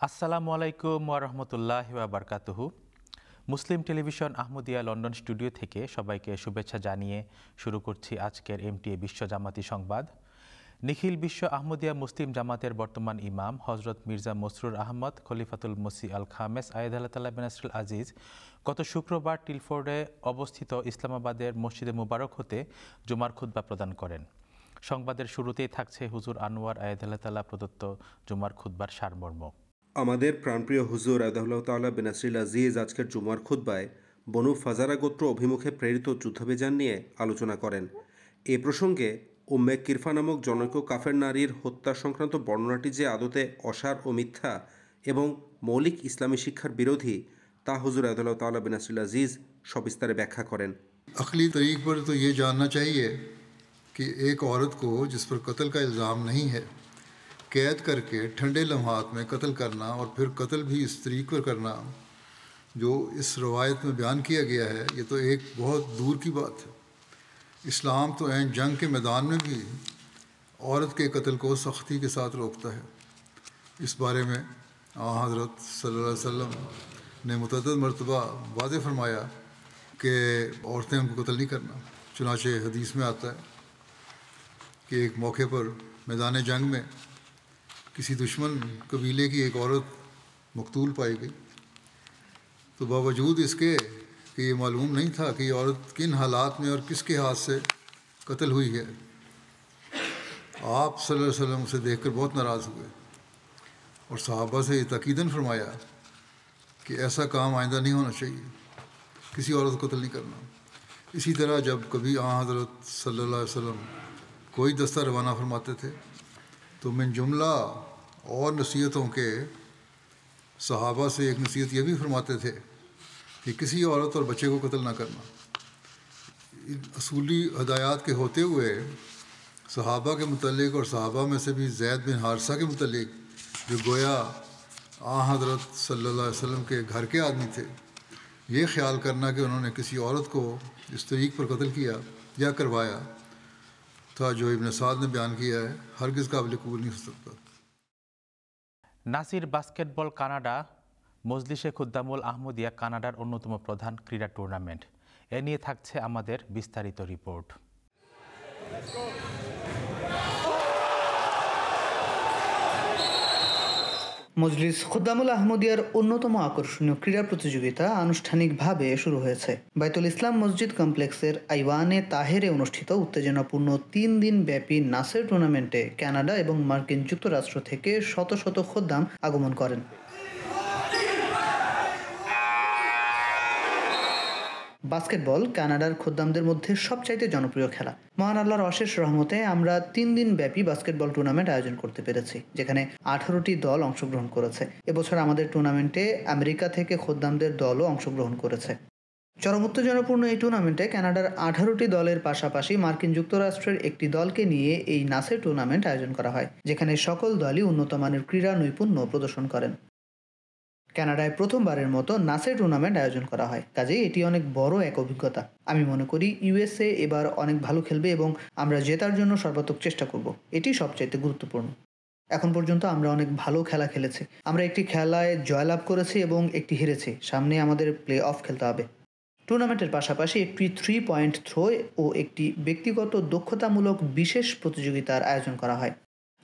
আসসালামু আলাইকুম ওয়া রাহমাতুল্লাহি ওয়া বারাকাতুহু। মুসলিম টেলিভিশন আহমদিয়া লন্ডন স্টুডিও থেকে সবাইকে শুভেচ্ছা জানিয়ে শুরু করছি আজকের এমটিএ বিশ্ব জামাতি সংবাদ। নিখিল বিশ্ব আহমদিয়া মুসলিম জামাতের বর্তমান ইমাম হজরত মির্জা মসরুর আহমদ খলিফাতুল মসি আল খামেস আয়েদাল্লাহ তাআলা বিন নাসরুল আজিজ গত শুক্রবার টিলফোর্ডে অবস্থিত ইসলামাবাদের মসজিদে মুবারক হতে জুমার খুতবা প্রদান করেন। সংবাদের শুরুতেই থাকছে হুজুর আনোয়ার আয়েদাল্লাহ তাআলা প্রদত্ত জুমার খুতবার সারমর্ম। আমাদের প্রাণপ্রিয় হুজুর আয়েদাল্লাহ তাআলা বিন নাসরুল আজিজ আজকের জুমার খুতবায় বনু ফাজারা গোত্র অভিমুখে প্রেরিত যুদ্ধাভিযান নিয়ে আলোচনা করেন। এ প্রসঙ্গে উম্মে কিরফা নামক জনৈক কাফের নারীর হত্যা সংক্রান্ত বর্ণনাটি যে আদতে অসার ও মিথ্যা এবং মৌলিক ইসলামী শিক্ষার বিরোধী তা হুজুর আয়েদাল্লাহ তাআলা বিন নাসরুল আজিজ সবিস্তারে ব্যাখ্যা করেন। अकली तरीक़ पर तो ये जानना चाहिए कि एक औरत को जिस पर कत्ल का इल्ज़ाम नहीं है कैद करके ठंडे लम्हात में कत्ल करना और फिर कत्ल भी इस तरीक़ पर करना जो इस रवायत में बयान किया गया है, ये तो एक बहुत दूर की बात है। इस्लाम तो ऐन जंग के मैदान में भी औरत के कत्ल को सख्ती के साथ रोकता है। इस बारे में हज़रत सल्लल्लाहु अलैहि वसल्लम ने मुतअद्दिद मरतबा वाज़ेह फरमाया कि औरतें उनको कत्ल नहीं करना। चुनाचे हदीस में आता है कि एक मौके पर मैदान जंग में किसी दुश्मन कबीले की एक औरत मकतूल पाई गई, तो बावजूद इसके कि ये मालूम नहीं था कि ये औरत किन हालात में और किसके हाथ से कत्ल हुई है, आप सल्लल्लाहु अलैहि वसल्लम उसे देखकर बहुत नाराज़ हुए और सहाबा से ये ताकीदन फरमाया कि ऐसा काम आइंदा नहीं होना चाहिए, किसी औरत को कत्ल नहीं करना। इसी तरह जब कभी हज़रत सल्लल्लाहु अलैहि वसल्लम कोई दस्ता रवाना फरमाते थे तो मिन जुमला और नसीहतों के सहाबा से एक नसीहत ये भी फरमाते थे कि किसी औरत और बच्चे को कत्ल ना करना। असूली हदायत के होते हुए सहाबा के मुतल्लिक़ और सहाबा में से भी ज़ैद बिन हारिसा के मुतल्लिक़ जो गोया हज़रत सल्लल्लाहु अलैहि वसल्लम के घर के आदमी थे, ये ख्याल करना कि उन्होंने किसी औरत को इस तरीक़ पर कत्ल किया या करवाया था जो इब्न साद ने बयान किया है, हरगिज़ काबिल कबूल नहीं हो सकता। নাসির বাস্কেটবল কানাডা মজলিসে খুদ্দামুল আহমদিয়া কানাডার অন্যতম প্রধান ক্রীড়া টুর্নামেন্ট। এ নিয়ে থাকছে আমাদের বিস্তারিত রিপোর্ট। মজলিস খুদ্দামুল আহমদিয়ার অন্যতম আকর্ষণীয় ক্রীড়া প্রতিযোগিতা আনুষ্ঠানিকভাবে শুরু হয়েছে। বাইতুল ইসলাম মসজিদ কমপ্লেক্সের আইওয়ানে তাহেরে অনুষ্ঠিত উত্তেজনাপূর্ণ 3 দিন ব্যাপী নাসের টুর্নামেন্টে কানাডা এবং মার্কিন যুক্তরাষ্ট্র থেকে শত শত খুদ্দাম আগমন করেন। বাস্কেটবল কানাডার খোদ্দামদের মধ্যে সবচাইতে জনপ্রিয় খেলা। মহান আল্লাহর অশেষ রহমতে আমরা 3 দিন ব্যাপী বাস্কেটবল টুর্নামেন্ট আয়োজন করতে পেরেছি, যেখানে 18টি দল অংশগ্রহণ করেছে। এবছর আমাদের টুর্নামেন্টে আমেরিকা থেকে খোদ্দামদের দলও অংশগ্রহণ করেছে। চরম উত্তেজনাপূর্ণ এই টুর্নামেন্টে কানাডার 18টি দলের পাশাপাশি মার্কিন যুক্তরাষ্ট্রের একটি দলকে নিয়ে এই নাসের টুর্নামেন্ট আয়োজন করা হয়, যেখানে সকল দলই উন্নত মানের ক্রীড়া নৈপুণ্য প্রদর্শন করেন। কানাডায় প্রথমবারের মতো নাসের টুর্নামেন্ট আয়োজন করা হয়, কাজেই এটি অনেক বড় এক অভিজ্ঞতা। আমি মনে করি ইউএসএ এবার অনেক ভালো খেলবে এবং আমরা জেতার জন্য সর্বাত্মক চেষ্টা করব, এটি সবচাইতে গুরুত্বপূর্ণ। এখন পর্যন্ত আমরা অনেক ভালো খেলা খেলেছি, আমরা একটি খেলায় জয়লাভ করেছি এবং একটি হেরেছি। সামনে আমাদের প্লে অফ খেলতে হবে। টুর্নামেন্টের পাশাপাশি একটি 3 পয়েন্ট থ্রো ও একটি ব্যক্তিগত দক্ষতামূলক বিশেষ প্রতিযোগিতার আয়োজন করা হয়।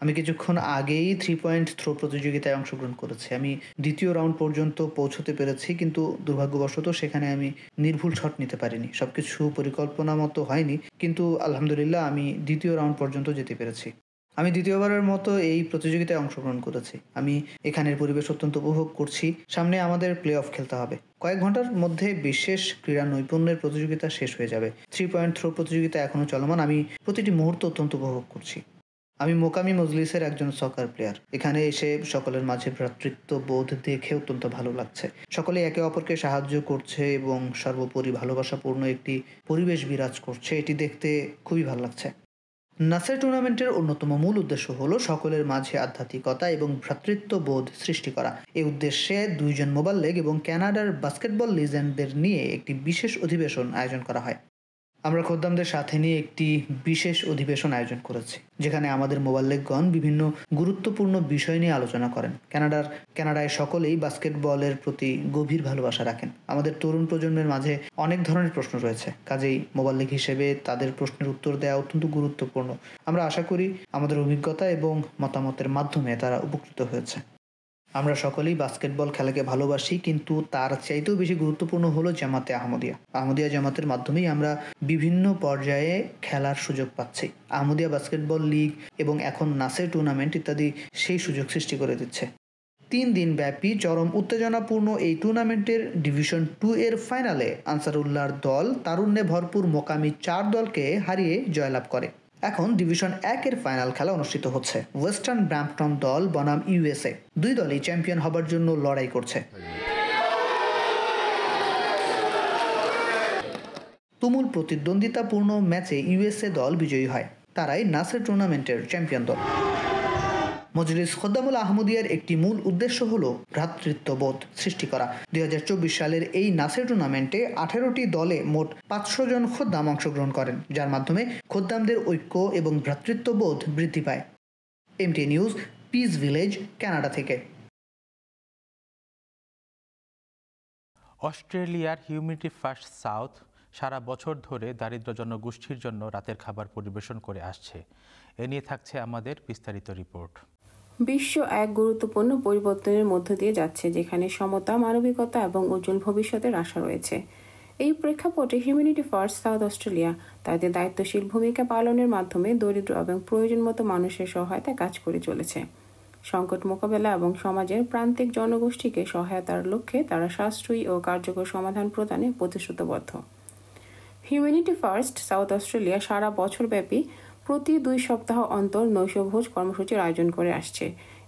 আমি কিছুক্ষণ আগেই 3 পয়েন্ট থ্রো প্রতিযোগিতায় অংশগ্রহণ করেছি। আমি দ্বিতীয় রাউন্ড পর্যন্ত পৌঁছতে পেরেছি, কিন্তু দুর্ভাগ্যবশত সেখানে আমি নির্ভুল শট নিতে পারিনি। সবকিছু পরিকল্পনা মতো হয়নি, কিন্তু আলহামদুলিল্লাহ আমি দ্বিতীয় রাউন্ড পর্যন্ত যেতে পেরেছি। আমি দ্বিতীয়বারের মতো এই প্রতিযোগিতায় অংশগ্রহণ করেছি। আমি এখানের পরিবেশ অত্যন্ত উপভোগ করছি। সামনে আমাদের প্লে অফ খেলতে হবে। কয়েক ঘন্টার মধ্যে বিশেষ ক্রীড়া নৈপুণ্যের প্রতিযোগিতা শেষ হয়ে যাবে। 3 পয়েন্ট থ্রো প্রতিযোগিতা এখনও চলমান। আমি প্রতিটি মুহূর্ত অত্যন্ত উপভোগ করছি। আমি মোকামি মজলিসের একজন সকার প্লেয়ার। এখানে এসে সকলের মাঝে ভ্রাতৃত্ব বোধ দেখে অত্যন্ত ভালো লাগছে। সকলে একে অপরকে সাহায্য করছে এবং সর্বোপরি ভালোবাসাপূর্ণ একটি পরিবেশ বিরাজ করছে, এটি দেখতে খুবই ভালো লাগছে। নাসের টুর্নামেন্টের অন্যতম মূল উদ্দেশ্য হলো সকলের মাঝে আধ্যাত্মিকতা এবং ভ্রাতৃত্ব বোধ সৃষ্টি করা। এই উদ্দেশ্যে 2 জন মোবাল্লেগ এবং কানাডার বাস্কেটবল লিজেন্ডদের নিয়ে একটি বিশেষ অধিবেশন আয়োজন করা হয়। আমরা খোদ্দামদের সাথে নিয়ে একটি বিশেষ অধিবেশন আয়োজন করেছি, যেখানে আমাদের মোবাল্লেগগণ বিভিন্ন গুরুত্বপূর্ণ বিষয় নিয়ে আলোচনা করেন। কানাডায় সকলেই বাস্কেটবলের প্রতি গভীর ভালোবাসা রাখেন। আমাদের তরুণ প্রজন্মের মাঝে অনেক ধরনের প্রশ্ন রয়েছে, কাজেই মোবাল্লেগ হিসেবে তাদের প্রশ্নের উত্তর দেওয়া অত্যন্ত গুরুত্বপূর্ণ। আমরা আশা করি আমাদের অভিজ্ঞতা এবং মতামতের মাধ্যমে তারা উপকৃত হয়েছে। আমরা সকলেই বাস্কেটবল খেলাকে ভালোবাসি, কিন্তু তার চাইতেও বেশি গুরুত্বপূর্ণ হলো জামাতে আহমদিয়া জামাতের মাধ্যমেই আমরা বিভিন্ন পর্যায়ে খেলার সুযোগ পাচ্ছি। আহমদিয়া বাস্কেটবল লীগ এবং এখন নাসের টুর্নামেন্ট ইত্যাদি সেই সুযোগ সৃষ্টি করে দিচ্ছে। 3 দিন ব্যাপী চরম উত্তেজনাপূর্ণ এই টুর্নামেন্টের ডিভিশন 2 এর ফাইনালে আনসারুল্লাহর দল তারুণ্যে ভরপুর মোকামি 4 দলকে হারিয়ে জয়লাভ করে। এখন ডিভিশন 1 এর ফাইনাল খেলা অনুষ্ঠিত হচ্ছে। ওয়েস্টার্ন ব্র্যাম্পটন দল বনাম ইউএসএ, 2 দলই চ্যাম্পিয়ন হবার জন্য লড়াই করছে। তুমুল প্রতিদ্বন্দ্বিতাপূর্ণ ম্যাচে ইউএসএ দল বিজয়ী হয়। তারাই নাসের টুর্নামেন্টের চ্যাম্পিয়ন দল। মজলিস খোদ্দামুল আহমদিয়ার একটি মূল উদ্দেশ্য হলো ভ্রাতৃত্ববোধ সৃষ্টি করা। 2024 সালের এই নাসের টুর্নামেন্টে 18টি দলে মোট 500 জন খোদ্দাম অংশগ্রহণ করেন, যার মাধ্যমে খোদ্দামদের ঐক্য এবং ভ্রাতৃত্ববোধ বৃদ্ধি পায়। MT news, peace village, Canada থেকে। অস্ট্রেলিয়ার হিউম্যানিটি ফার্স্ট সাউথ সারা বছর ধরে দারিদ্র জনগোষ্ঠীর জন্য রাতের খাবার পরিবেশন করে আসছে। এ নিয়ে থাকছে আমাদের বিস্তারিত রিপোর্ট। বিশ্ব এক গুরুত্বপূর্ণ পরিবর্তনের মধ্য দিয়ে যাচ্ছে, যেখানে সমতা, মানবিকতা এবং উজ্জ্বল ভবিষ্যতের আশা রয়েছে। এই প্রেক্ষাপটে হিউম্যানিটি ফার্স্ট সাউথ অস্ট্রেলিয়া তাদের দায়িত্বশীল ভূমিকা পালনের মাধ্যমে দরিদ্র এবং প্রয়োজন মতো মানুষের সহায়তায় কাজ করে চলেছে। সংকট মোকাবেলা এবং সমাজের প্রান্তিক জনগোষ্ঠীকে সহায়তার লক্ষ্যে তারা সাশ্রয়ী ও কার্যকর সমাধান প্রদানে প্রতিশ্রুতিবদ্ধ। হিউম্যানিটি ফার্স্ট সাউথ অস্ট্রেলিয়া সারা বছরব্যাপী প্রতি 2 সপ্তাহ অন্তর নৈশভোজ কর্মসূচির আয়োজন করে আসছে।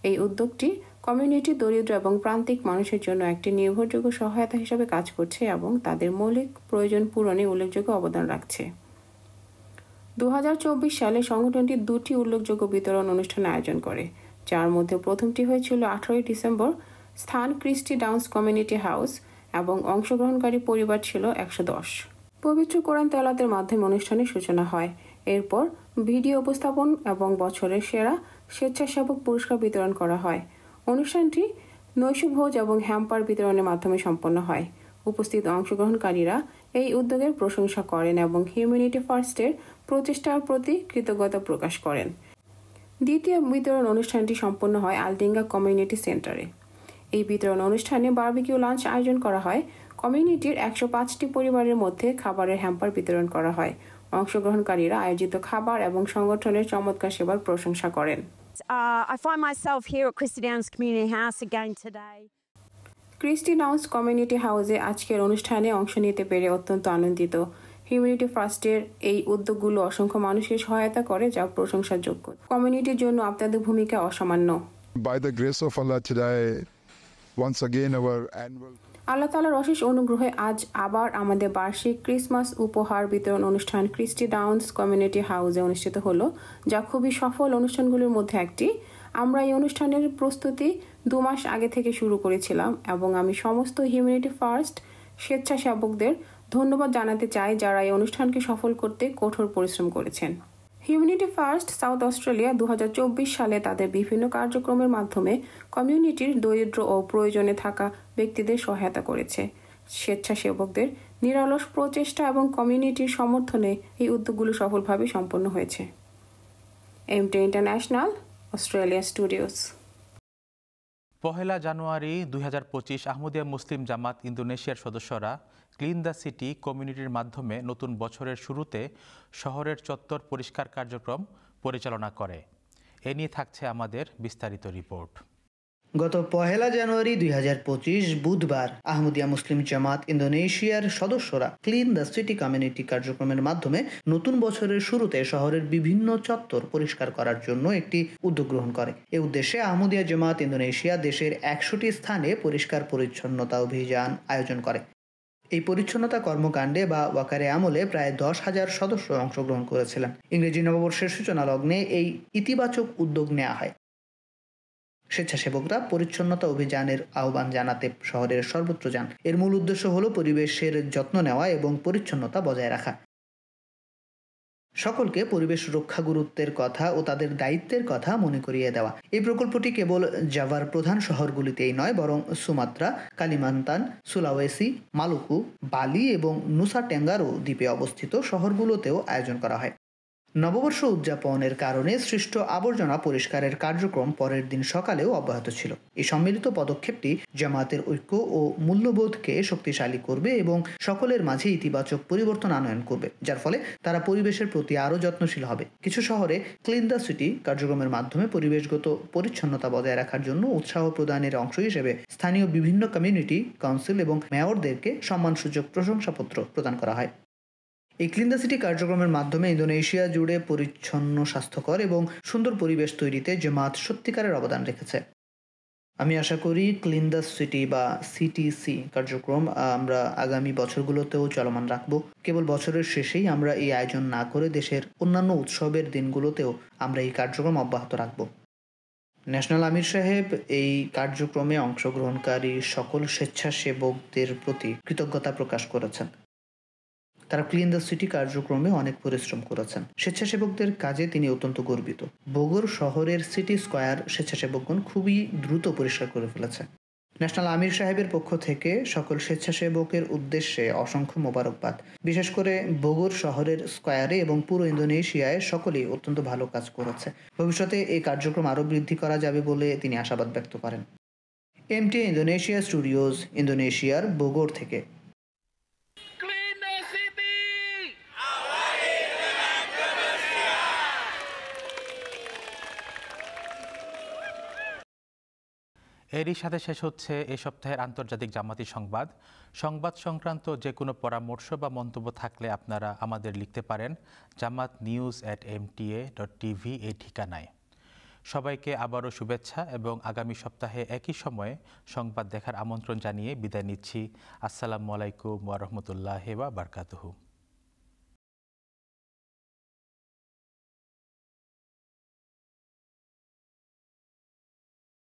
এই উদ্যোগটি কমিউনিটি, দরিদ্র এবং প্রান্তিক মানুষের জন্য একটি নির্ভরযোগ্য সহায়তা হিসেবে কাজ করছে এবং তাদের মৌলিক প্রয়োজন পূরণে উল্লেখযোগ্য অবদান রাখছে। 2024 সালে সংগঠনটি 2টি উল্লেখযোগ্য বিতরণ অনুষ্ঠান আয়োজন করে, যার মধ্যে প্রথমটি হয়েছিল 18 ডিসেম্বর স্থান ক্রিস্টি ডাউন্স কমিউনিটি হাউস এবং অংশগ্রহণকারী পরিবার ছিল 110। পবিত্র কোরআন তেলাওয়াতের মাধ্যমে অনুষ্ঠানের সূচনা হয়। এরপর ভিডিও উপস্থাপন এবং বছরের সেরা স্বেচ্ছাসেবক পুরস্কার বিতরণ করা হয়। অনুষ্ঠানটি নৈশভোজ এবং হ্যাম্পার বিতরণের মাধ্যমে সম্পন্ন হয়। উপস্থিত অংশগ্রহণকারীরা এই উদ্যোগের প্রশংসা করেন এবং হিউম্যানিটি ফার্স্টের প্রচেষ্টার প্রতি কৃতজ্ঞতা প্রকাশ করেন। দ্বিতীয় বিতরণ অনুষ্ঠানটি সম্পন্ন হয় আলডিঙ্গা কমিউনিটি সেন্টারে। এই বিতরণ অনুষ্ঠানে বারবিকিউ লাঞ্চ আয়োজন করা হয়। কমিউনিটির 105টি পরিবারের মধ্যে খাবারের হ্যাম্পার বিতরণ করা হয়। অংশগ্রহণকারীরা আয়োজিত খাবার এবং সংগঠনের চমৎকার সেবার প্রশংসা করেন। I find myself here at Christy Downs Community House again today. Christie Downs community হাউসে আজকের অনুষ্ঠানে অংশ নিতে পেরে অত্যন্ত আনন্দিত। হিউম্যানিটি ফার্স্টের এই উদ্যোগগুলো অসংখ্য মানুষের সহায়তা করে, যা প্রশংসার যোগ্য। কমিউনিটির জন্য আপনাদের ভূমিকা অসামান্য। By the grace of Allah today, once again our annual আল্লাহ তাআলার অশেষ অনুগ্রহে আজ আবার আমাদের বার্ষিক ক্রিসমাস উপহার বিতরণ অনুষ্ঠান ক্রিস্টি ডাউন্স কমিউনিটি হাউসে অনুষ্ঠিত হলো, যা খুবই সফল অনুষ্ঠানগুলোর মধ্যে একটি। আমরা এই অনুষ্ঠানের প্রস্তুতি 2 মাস আগে থেকে শুরু করেছিলাম এবং আমি সমস্ত হিউম্যানিটি ফার্স্ট স্বেচ্ছাসেবকদের ধন্যবাদ জানাতে চাই, যারা এই অনুষ্ঠানকে সফল করতে কঠোর পরিশ্রম করেছেন। হিউম্যানিটি ফার্স্ট সাউথ অস্ট্রেলিয়া 2024 সালে তাদের বিভিন্ন কার্যক্রমের মাধ্যমে কমিউনিটির দরিদ্র ও প্রয়োজনে থাকা ব্যক্তিদের সহায়তা করেছে। স্বেচ্ছাসেবকদের নিরলস প্রচেষ্টা এবং কমিউনিটির সমর্থনে এই উদ্যোগগুলো সফলভাবে সম্পন্ন হয়েছে। MT international, Australia studios. 1 জানুয়ারি 2025 আহমদিয়া মুসলিম জামাত ইন্দোনেশিয়ার সদস্যরা ক্লিন দ্য সিটি কমিউনিটির মাধ্যমে নতুন বছরের শুরুতে শহরের চত্বর পরিষ্কার কার্যক্রম পরিচালনা করে। এ নিয়ে থাকছে আমাদের বিস্তারিত রিপোর্ট। গত 1 জানুয়ারি 2025 বুধবার আহমদিয়া মুসলিম জামাত ইন্দোনেশিয়ার সদস্যরা ক্লিন দ্য সিটি কমিউনিটি কার্যক্রমের মাধ্যমে নতুন বছরের শুরুতে শহরের বিভিন্ন চত্বর পরিষ্কার করার জন্য একটি উদ্যোগ গ্রহণ করে। এই উদ্দেশ্যে আহমদিয়া জামাত ইন্দোনেশিয়া দেশের 100টি স্থানে পরিষ্কার পরিচ্ছন্নতা অভিযান আয়োজন করে। এই পরিচ্ছন্নতা কর্মকাণ্ডে বা ওয়াকারে আমলে প্রায় 10,000 সদস্য অংশগ্রহণ করেছিলেন। ইংরেজি নববর্ষের সূচনা লগ্নে এই ইতিবাচক উদ্যোগ নেওয়া হয়। স্বেচ্ছাসেবকরা পরিচ্ছন্নতা অভিযানের আহ্বান জানাতে শহরের সর্বত্র যান। এর মূল উদ্দেশ্য হলো পরিবেশের যত্ন নেওয়া এবং পরিচ্ছন্নতা বজায় রাখা। সকলকে পরিবেশ রক্ষা গুরুত্বের কথা ও তাদের দায়িত্বের কথা মনে করিয়ে দেওয়া। এই প্রকল্পটি কেবল জাভার প্রধান শহরগুলিতেই নয়, বরং সুমাত্রা, কালিমান্তান, সুলাওয়েসি, মালুকু, বালি এবং নুসা টেঙ্গারো দ্বীপে অবস্থিত শহরগুলোতেও আয়োজন করা হয়। নববর্ষ উদযাপনের কারণে সৃষ্ট আবর্জনা পরিষ্কারের কার্যক্রম পরের দিন সকালেও অব্যাহত ছিল। এই সম্মিলিত পদক্ষেপটি জামায়াতের ঐক্য ও মূল্যবোধকে শক্তিশালী করবে এবং সকলের মাঝে ইতিবাচক পরিবর্তন আনয়ন করবে, যার ফলে তারা পরিবেশের প্রতি আরও যত্নশীল হবে। কিছু শহরে ক্লিন দ্য সিটি কার্যক্রমের মাধ্যমে পরিবেশগত পরিচ্ছন্নতা বজায় রাখার জন্য উৎসাহ প্রদানের অংশ হিসেবে স্থানীয় বিভিন্ন কমিউনিটি কাউন্সিল এবং মেয়রদেরকে সম্মানসূচক প্রশংসাপত্র প্রদান করা হয়। এই ক্লিন দ্য সিটি কার্যক্রমের মাধ্যমে ইন্দোনেশিয়া জুড়ে পরিচ্ছন্ন, স্বাস্থ্যকর এবং সুন্দর পরিবেশ তৈরিতে জামায়াত সত্যিকারের অবদান রেখেছে। আমি আশা করি ক্লিন দ্য সিটি বা সিটিসি কার্যক্রম আমরা আগামী বছরগুলোতেও চলমান রাখব। কেবল বছরের শেষেই আমরা এই আয়োজন না করে দেশের অন্যান্য উৎসবের দিনগুলোতেও আমরা এই কার্যক্রম অব্যাহত রাখব। ন্যাশনাল আমির সাহেব এই কার্যক্রমে অংশগ্রহণকারী সকল স্বেচ্ছাসেবকদের প্রতি কৃতজ্ঞতা প্রকাশ করেছেন। তারা ক্লিন দ্য সিটি কার্যক্রমে অনেক পরিশ্রম করেছেন। স্বেচ্ছাসেবকদের কাজে তিনি অত্যন্ত গর্বিত। বগুড় শহরের সিটি স্কয়ার স্বেচ্ছাসেবকগণ খুবই দ্রুত পরিষ্কার করে ফেলেছে। ন্যাশনাল আমির সাহেবের পক্ষ থেকে সকল স্বেচ্ছাসেবকের উদ্দেশ্যে অসংখ্য মোবারকবাদ। বিশেষ করে বগুড় শহরের স্কয়ারে এবং পুরো ইন্দোনেশিয়ায় সকলেই অত্যন্ত ভালো কাজ করেছে। ভবিষ্যতে এই কার্যক্রম আরও বৃদ্ধি করা যাবে বলে তিনি আশাবাদ ব্যক্ত করেন। এমটিএ ইন্দোনেশিয়া স্টুডিওজ, ইন্দোনেশিয়ার বগুড় থেকে। এরই সাথে শেষ হচ্ছে এই সপ্তাহের আন্তর্জাতিক জামাতি সংবাদ। সংবাদ সংক্রান্ত যে কোনো পরামর্শ বা মন্তব্য থাকলে আপনারা আমাদের লিখতে পারেন jamatnews@mta.tv এই ঠিকানায়। সবাইকে আবারও শুভেচ্ছা এবং আগামী সপ্তাহে একই সময়ে সংবাদ দেখার আমন্ত্রণ জানিয়ে বিদায় নিচ্ছি। আসসালামু আলাইকুম ওয়া রাহমাতুল্লাহি ওয়া বারাকাতুহু।